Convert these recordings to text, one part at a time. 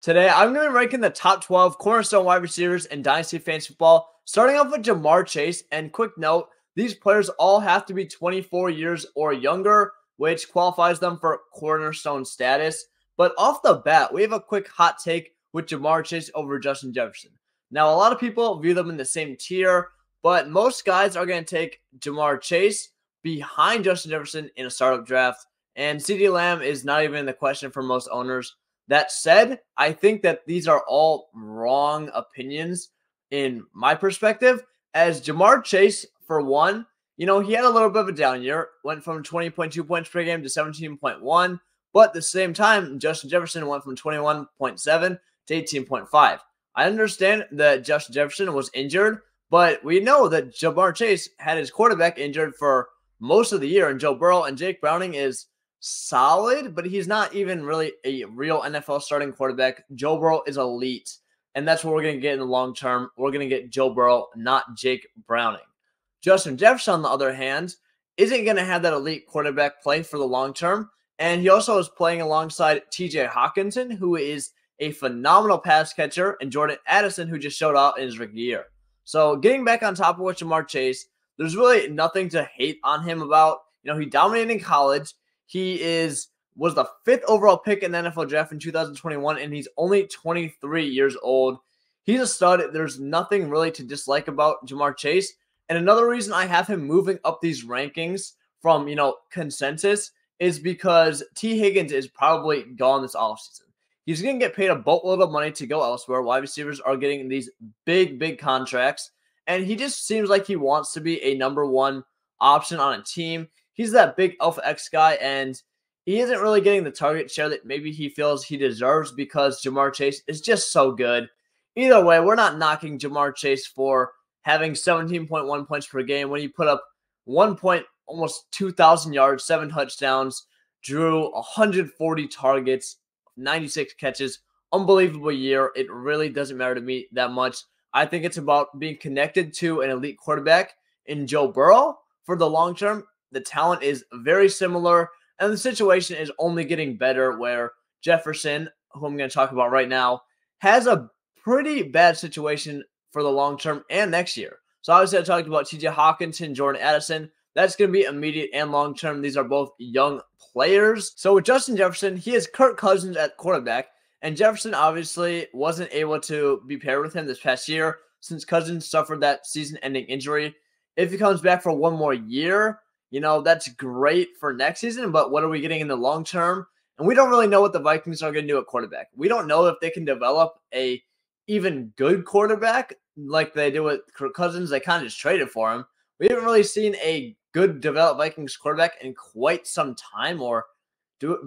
Today, I'm going to be ranking the top 12 cornerstone wide receivers in Dynasty Fantasy Football, starting off with Ja'Marr Chase. And quick note, these players all have to be 24 years or younger, which qualifies them for cornerstone status. But off the bat, we have a quick hot take with Ja'Marr Chase over Justin Jefferson. Now, a lot of people view them in the same tier, but most guys are going to take Ja'Marr Chase behind Justin Jefferson in a startup draft. And CeeDee Lamb is not even in the question for most owners. That said, I think that these are all wrong opinions in my perspective. As Ja'Marr Chase, for one, he had a little bit of a down year, went from 20.2 points per game to 17.1, but at the same time, Justin Jefferson went from 21.7 to 18.5. I understand that Justin Jefferson was injured, but we know that Ja'Marr Chase had his quarterback injured for most of the year, and Joe Burrow and Jake Browning is solid, but he's not even really a real NFL starting quarterback. Joe Burrow is elite, and that's what we're going to get in the long term. We're going to get Joe Burrow, not Jake Browning. Justin Jefferson, on the other hand, isn't going to have that elite quarterback play for the long term, and he also is playing alongside TJ Hawkinson, who is a phenomenal pass catcher, and Jordan Addison, who just showed out in his rookie year. So getting back on top of what Ja'Marr Chase, there's really nothing to hate on him about. He dominated in college. He was the 5th overall pick in the NFL draft in 2021, and he's only 23 years old. He's a stud. There's nothing really to dislike about Ja'Marr Chase. And another reason I have him moving up these rankings from, consensus is because T. Higgins is probably gone this offseason. He's going to get paid a boatload of money to go elsewhere. Wide receivers are getting these big contracts, and he just seems like he wants to be a number one option on a team. He's that big Alpha X guy, and he isn't really getting the target share that maybe he feels he deserves because Ja'Marr Chase is just so good. Either way, we're not knocking Ja'Marr Chase for having 17.1 points per game when he put up 1 point, almost 2,000 yards, 7 touchdowns, drew 140 targets, 96 catches. Unbelievable year. It really doesn't matter to me that much. I think it's about being connected to an elite quarterback in Joe Burrow for the long term. The talent is very similar, and the situation is only getting better where Jefferson, who I'm going to talk about right now, has a pretty bad situation for the long term and next year. So obviously I talked about TJ Hawkinson, Jordan Addison. That's going to be immediate and long term. These are both young players. So with Justin Jefferson, he has Kirk Cousins at quarterback, and Jefferson obviously wasn't able to be paired with him this past year since Cousins suffered that season-ending injury. If he comes back for one more year, that's great for next season, but what are we getting in the long term? And we don't really know what the Vikings are going to do at quarterback. We don't know if they can develop a even good quarterback like they did with Kirk Cousins. They kind of just traded for him. We haven't really seen a good developed Vikings quarterback in quite some time, or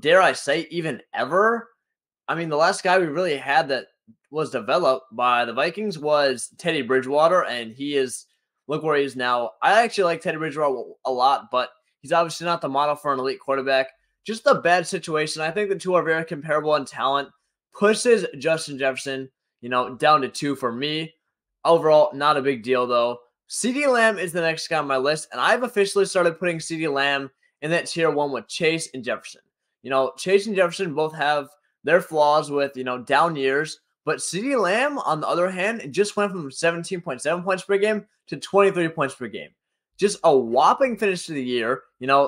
dare I say even ever. I mean, the last guy we really had that was developed by the Vikings was Teddy Bridgewater, and look where he is now. I actually like Teddy Bridgewater a lot, but he's obviously not the model for an elite quarterback. Just a bad situation. I think the two are very comparable in talent. Pushes Justin Jefferson, down to 2 for me. Overall, not a big deal, though. CeeDee Lamb is the next guy on my list, and I've officially started putting CeeDee Lamb in that tier 1 with Chase and Jefferson. Chase and Jefferson both have their flaws with, down years, but CeeDee Lamb, on the other hand, just went from 17.7 points per game to 23 points per game. Just a whopping finish to the year,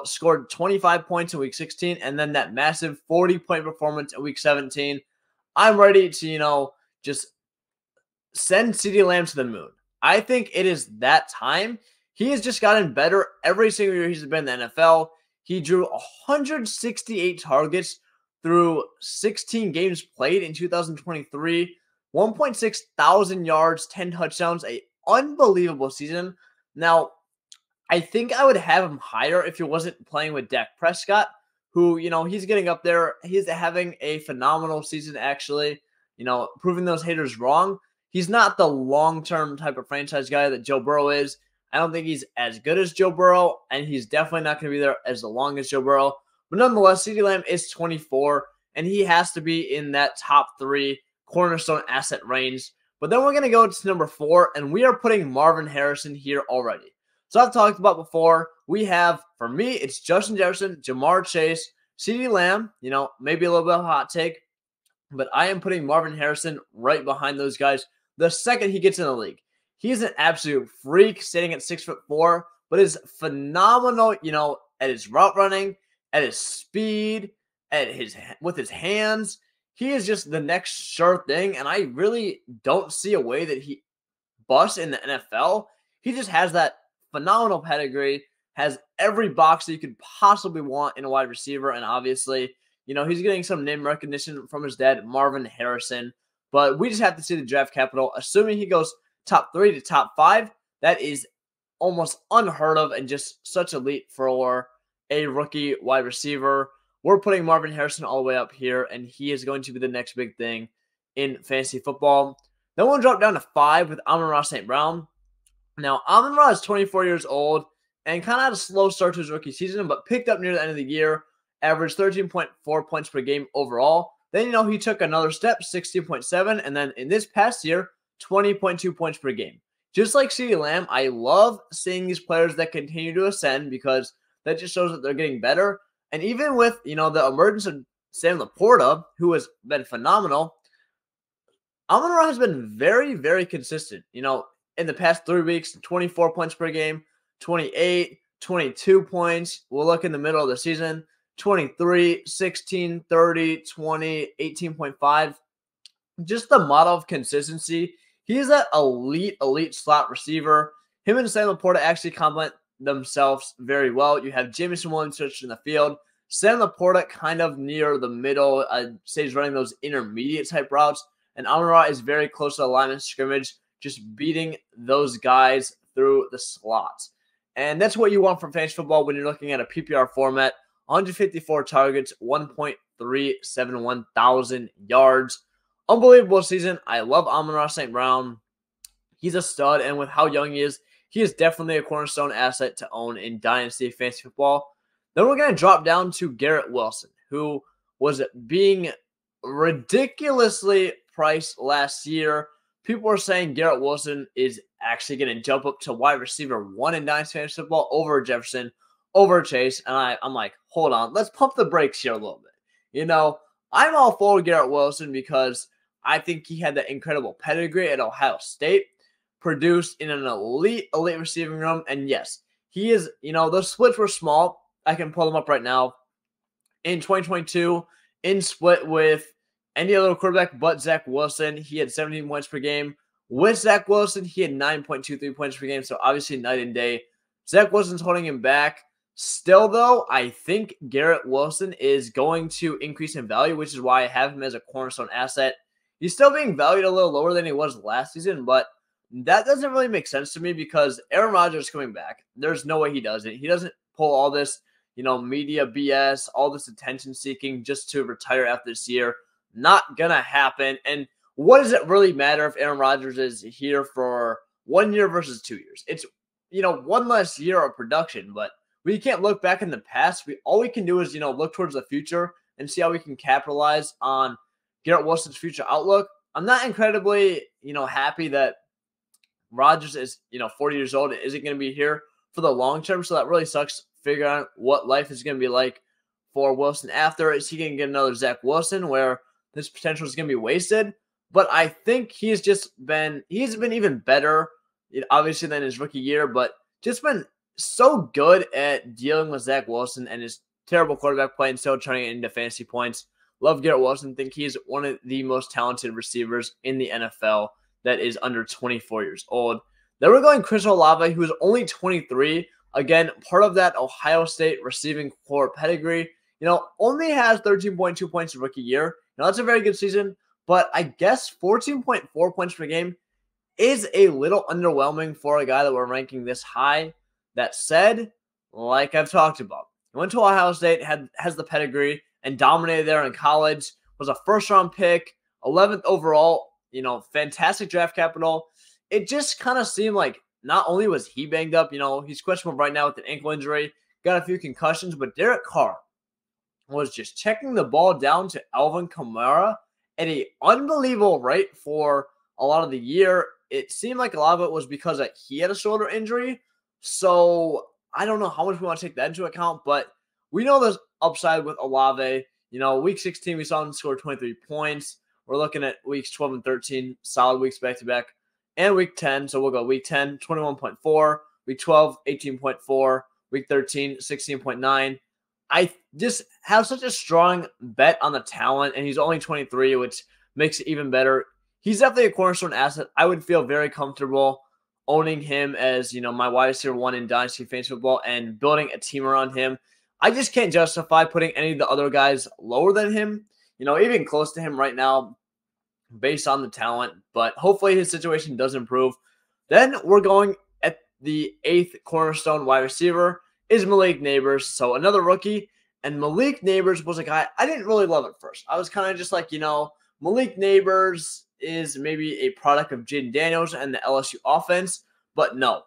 scored 25 points in week 16, and then that massive 40-point performance in week 17. I'm ready to, just send CeeDee Lamb to the moon. I think it is that time. He has just gotten better every single year he's been in the NFL. He drew 168 targets through 16 games played in 2023, 1.6 thousand yards, 10 touchdowns, an unbelievable season. Now, I think I would have him higher if he wasn't playing with Dak Prescott, who, he's getting up there. He's having a phenomenal season, actually, proving those haters wrong. He's not the long-term type of franchise guy that Joe Burrow is. I don't think he's as good as Joe Burrow, and he's definitely not going to be there as long as Joe Burrow. But nonetheless, CeeDee Lamb is 24, and he has to be in that top 3 cornerstone asset range. But then we're going to go to number 4, and we are putting Marvin Harrison here already. So I've talked about before, we have, for me, it's Justin Jefferson, Ja'Marr Chase, CeeDee Lamb, maybe a little bit of a hot take, but I am putting Marvin Harrison right behind those guys the second he gets in the league. He's an absolute freak, sitting at 6'4", but is phenomenal, at his route running, at his speed, with his hands. He is just the next sure thing, and I really don't see a way that he busts in the NFL. He just has that phenomenal pedigree, has every box that you could possibly want in a wide receiver, and obviously, he's getting some name recognition from his dad, Marvin Harrison. But we just have to see the draft capital. Assuming he goes top 3 to top 5, that is almost unheard of and just such elite for a rookie wide receiver. We're putting Marvin Harrison all the way up here, and he is going to be the next big thing in fantasy football. Then we'll drop down to 5 with Amon-Ra St. Brown. Now, Amon-Ra is 24 years old and kind of had a slow start to his rookie season, but picked up near the end of the year, averaged 13.4 points per game overall. Then, he took another step, 16.7, and then in this past year, 20.2 points per game. Just like CeeDee Lamb, I love seeing these players that continue to ascend because that just shows that they're getting better. And even with, the emergence of Sam Laporta, who has been phenomenal, Amon-Ra has been very, very consistent. In the past 3 weeks, 24 points per game, 28, 22 points. We'll look in the middle of the season, 23, 16, 30, 20, 18.5. Just the model of consistency. He's that elite slot receiver. Him and Sam Laporta actually complement themselves very well. You have Jameson Williams in the field. Sam Laporta kind of near the middle. I'd say he's running those intermediate type routes. And Amon-Ra is very close to the line of scrimmage, just beating those guys through the slots. And that's what you want from fantasy football when you're looking at a PPR format. 154 targets, 1.371 thousand yards. Unbelievable season. I love Amon-Ra St. Brown. He's a stud, and with how young he is definitely a cornerstone asset to own in Dynasty fantasy football. Then we're going to drop down to Garrett Wilson, who was being ridiculously priced last year. People are saying Garrett Wilson is actually going to jump up to wide receiver 1 in Dynasty fantasy football over Jefferson, over Chase, and I'm like, hold on, let's pump the brakes here a little bit. I'm all for Garrett Wilson because I think he had that incredible pedigree at Ohio State, produced in an elite receiving room, and yes, he is, those splits were small. I can pull them up right now. In 2022, in split with any other quarterback but Zach Wilson, he had 17 points per game. With Zach Wilson, he had 9.23 points per game, so obviously night and day. Zach Wilson's holding him back. Still, though, I think Garrett Wilson is going to increase in value, which is why I have him as a cornerstone asset. He's still being valued a little lower than he was last season, but that doesn't really make sense to me because Aaron Rodgers is coming back. There's no way he doesn't. He doesn't pull all this, media BS, all this attention seeking just to retire after this year. Not going to happen. And what does it really matter if Aaron Rodgers is here for 1 year versus 2 years? It's, one less year of production, but we can't look back in the past. All we can do is, look towards the future and see how we can capitalize on Garrett Wilson's future outlook. I'm not incredibly, happy that Rodgers is, 40 years old and isn't going to be here for the long term. So that really sucks figuring out what life is going to be like for Wilson after. Is he going to get another Zach Wilson where this potential is going to be wasted? But I think he's been even better, obviously, than his rookie year, but just been so good at dealing with Zach Wilson and his terrible quarterback play and still turning it into fantasy points. Love Garrett Wilson. Think he's one of the most talented receivers in the NFL that is under 24 years old. Then we're going Chris Olave, who is only 23. Again, part of that Ohio State receiving core pedigree. Only has 13.2 points in rookie year. That's a very good season, but I guess 14.4 points per game is a little underwhelming for a guy that we're ranking this high. That said, like I've talked about, he went to Ohio State, has the pedigree, and dominated there in college. Was a first-round pick, 11th overall, fantastic draft capital. It just kind of seemed like not only was he banged up, he's questionable right now with an ankle injury, got a few concussions, but Derek Carr was just checking the ball down to Alvin Kamara at an unbelievable rate for a lot of the year. It seemed like a lot of it was because he had a shoulder injury. So I don't know how much we want to take that into account, but we know there's upside with Olave. Week 16, we saw him score 23 points. we're looking at weeks 12 and 13, solid weeks back-to-back, and week 10. So we'll go week 10, 21.4, week 12, 18.4, week 13, 16.9. I just have such a strong bet on the talent, and he's only 23, which makes it even better. He's definitely a cornerstone asset. I would feel very comfortable owning him as, my wide receiver 1 in Dynasty Fantasy Football and building a team around him. I just can't justify putting any of the other guys lower than him, even close to him right now based on the talent. But hopefully his situation does improve. Then we're going at the 8th cornerstone wide receiver is Malik Nabers. So another rookie. And Malik Nabers was a guy I didn't really love at first. I was kind of just like, Malik Nabers is maybe a product of Jaden Daniels and the LSU offense. But no.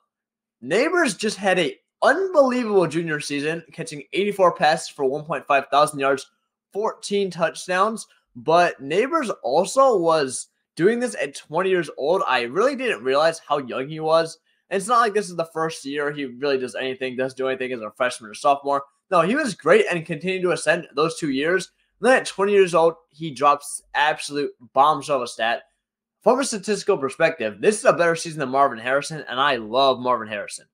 Nabers just had a unbelievable junior season, catching 84 passes for 1.5 thousand yards, 14 touchdowns. But Nabers also was doing this at 20 years old. I really didn't realize how young he was. And it's not like this is the first year he really doesn't do anything as a freshman or sophomore. No, he was great and continued to ascend those 2 years. And then at 20 years old, he drops absolute bombshell of a stat. From a statistical perspective, this is a better season than Marvin Harrison, and I love Marvin Harrison.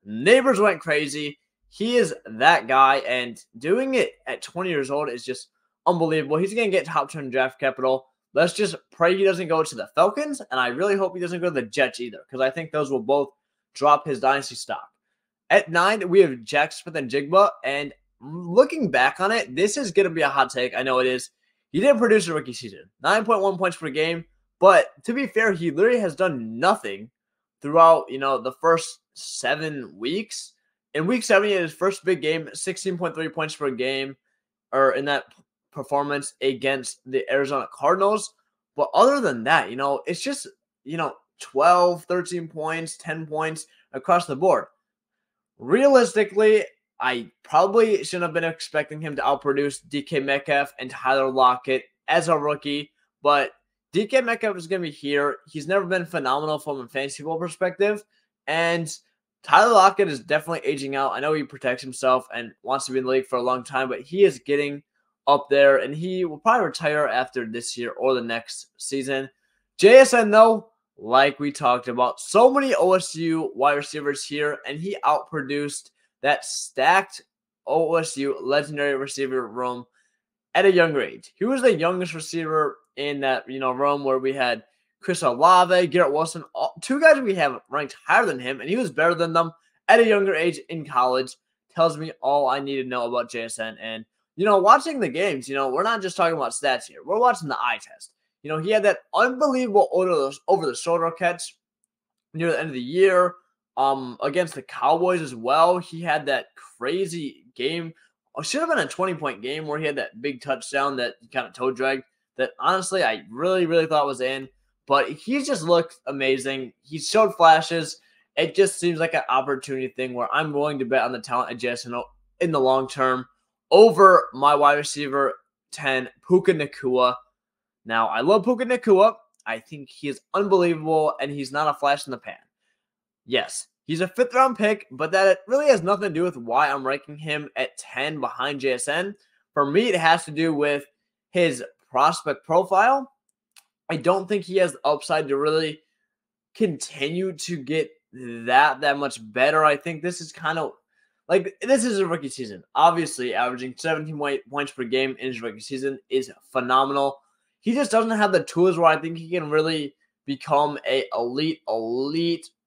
Nabers went crazy. He is that guy, and doing it at 20 years old is just unbelievable. He's going to get top 10 draft capital. Let's just pray he doesn't go to the Falcons, and I really hope he doesn't go to the Jets either, because I think those will both drop his dynasty stock. At 9, we have Jaxon Smith-Njigba, and looking back on it, this is going to be a hot take. I know it is. He didn't produce a rookie season. 9.1 points per game, but to be fair, he literally has done nothing throughout, the first 7 weeks. In week 7, he had his first big game, 16.3 points per game, or in that performance against the Arizona Cardinals. But other than that, it's just, 12, 13 points, 10 points across the board. Realistically, I probably shouldn't have been expecting him to outproduce DK Metcalf and Tyler Lockett as a rookie, but DK Metcalf is going to be here. He's never been phenomenal from a fantasy football perspective, and Tyler Lockett is definitely aging out. I know he protects himself and wants to be in the league for a long time, but he is getting up there, and he will probably retire after this year or the next season. JSN, though, like we talked about, so many OSU wide receivers here, and he outproduced that stacked OSU legendary receiver room at a younger age. He was the youngest receiver in that, room where we had Chris Olave, Garrett Wilson, two guys we have ranked higher than him, and he was better than them at a younger age in college. Tells me all I need to know about JSN. And, watching the games, we're not just talking about stats here. We're watching the eye test. He had that unbelievable over-the-shoulder catch near the end of the year against the Cowboys as well. He had that crazy game. It should have been a 20-point game where he had that big touchdown that kind of toe dragged that, honestly, I really, really thought was in. But he just looked amazing. He showed flashes. It just seems like an opportunity thing where I'm willing to bet on the talent of Jaxon in the long term over my wide receiver 10, Puka Nacua. Now, I love Puka Nacua. I think he is unbelievable, and he's not a flash in the pan. Yes, he's a 5th-round pick, but that really has nothing to do with why I'm ranking him at 10 behind JSN. For me, it has to do with his prospect profile. I don't think he has the upside to really continue to get that much better. I think this is kind of like, this is a rookie season. Obviously, averaging 17 points per game in his rookie season is phenomenal. He just doesn't have the tools where I think he can really become a elite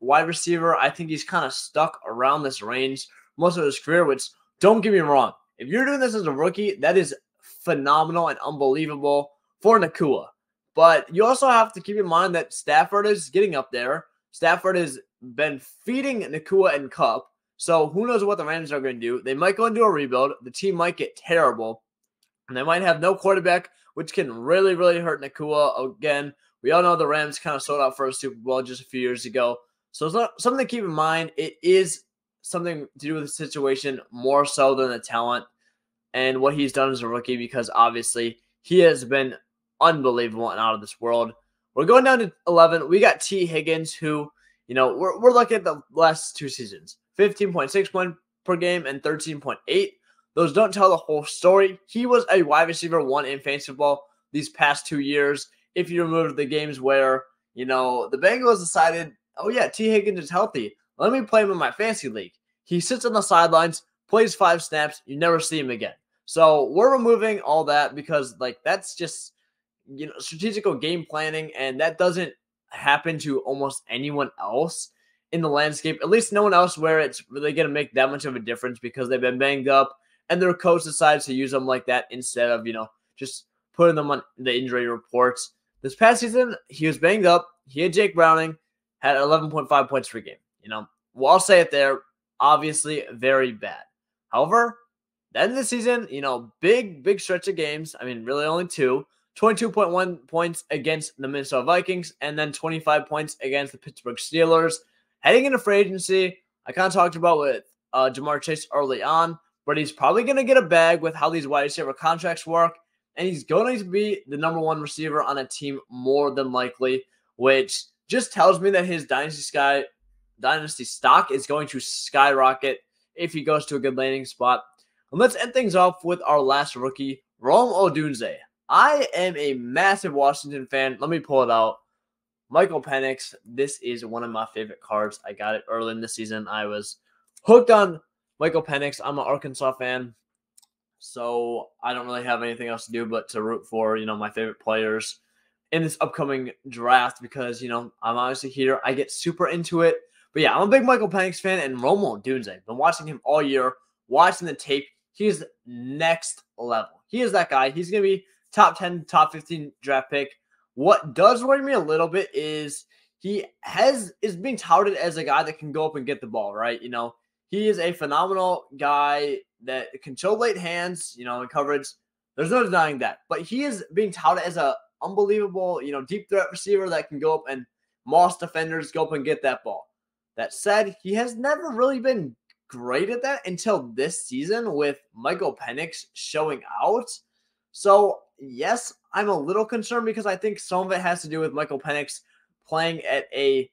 wide receiver. I think he's kind of stuck around this range most of his career, which, don't get me wrong, if you're doing this as a rookie, that is phenomenal and unbelievable for Nacua. But you also have to keep in mind that Stafford is getting up there. Stafford has been feeding Nacua and Kupp. So who knows what the Rams are going to do. They might go into a rebuild. The team might get terrible. And they might have no quarterback, which can really, really hurt Nacua. Again, we all know the Rams kind of sold out for a Super Bowl just a few years ago. So it's not something to keep in mind. It is something to do with the situation more so than the talent and what he's done as a rookie, because obviously he has been unbelievable and out of this world. We're going down to 11. We got T. Higgins, who, we're looking at the last 2 seasons. 15.6 points per game and 13.8. Those don't tell the whole story. He was a wide receiver 1 in fantasy football these past 2 years. if you remove the games where, the Bengals decided, oh yeah, T. Higgins is healthy. Let me play him in my fantasy league. He sits on the sidelines, plays 5 snaps, you never see him again. So we're removing all that because that's just, strategical game planning, and that doesn't happen to almost anyone else in the landscape, at least no one else where it's really going to make that much of a difference because they've been banged up and their coach decides to use them like that instead of, just putting them on the injury reports. This past season, he was banged up. He had Jake Browning, had 11.5 points per game. Well, I'll say it there. Obviously, very bad. However, the end of the season, big stretch of games. I mean, really only 2. 22.1 points against the Minnesota Vikings, and then 25 points against the Pittsburgh Steelers. Heading into free agency, I kind of talked about with Jamar Chase early on, but he's probably going to get a bag with how these wide receiver contracts work, and he's going to be the number 1 receiver on a team more than likely, which just tells me that his dynasty stock is going to skyrocket if he goes to a good landing spot. And let's end things off with our last rookie, Rome Odunze. I am a massive Washington fan. Let me pull it out. Michael Penix. This is one of my favorite cards. I got it early in the season. I was hooked on Michael Penix. I'm an Arkansas fan, so I don't really have anything else to do but to root for, my favorite players in this upcoming draft because, I'm obviously here. I get super into it. But yeah, I'm a big Michael Penix fan, and Rome Odunze. Been watching him all year, watching the tape. He's next level. He is that guy. He's going to be top 10, top 15 draft pick. What does worry me a little bit is he is being touted as a guy that can go up and get the ball, right? He is a phenomenal guy that can show late hands, in coverage. There's no denying that. But he is being touted as a unbelievable, deep threat receiver that can go up and moss defenders, go up and get that ball. That said, he has never really been great at that until this season with Michael Penix showing out. So, yes, I'm a little concerned because I think some of it has to do with Michael Penix playing at a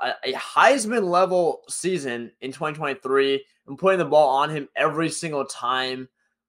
Heisman level season in 2023 and putting the ball on him every single time.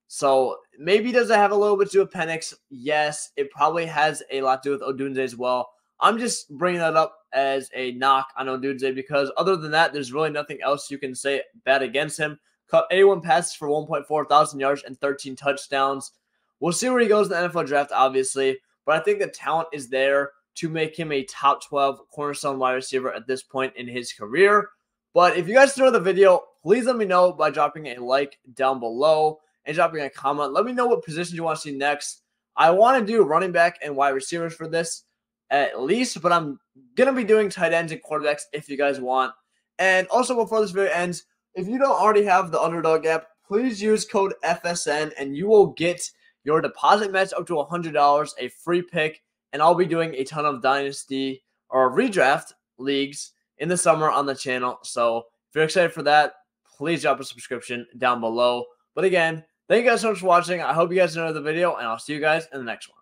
So maybe does it have a little bit to do with Penix? Yes, it probably has a lot to do with Odunze as well. I'm just bringing that up as a knock on Odunze because other than that, there's really nothing else you can say bad against him. Caught 81 passes for 1.4 thousand yards and 13 touchdowns. We'll see where he goes in the NFL draft, obviously, but I think the talent is there to make him a top 12 cornerstone wide receiver at this point in his career. But if you guys enjoyed the video, please let me know by dropping a like down below and dropping a comment. Let me know what positions you want to see next. I want to do running back and wide receivers for this at least, but I'm going to be doing tight ends and quarterbacks if you guys want. And also, before this video ends, if you don't already have the Underdog app, please use code FSN and you will get your deposit match up to $100, a free pick, and I'll be doing a ton of dynasty or redraft leagues in the summer on the channel. So if you're excited for that, please drop a subscription down below. But again, thank you guys so much for watching. I hope you guys enjoyed the video, and I'll see you guys in the next one.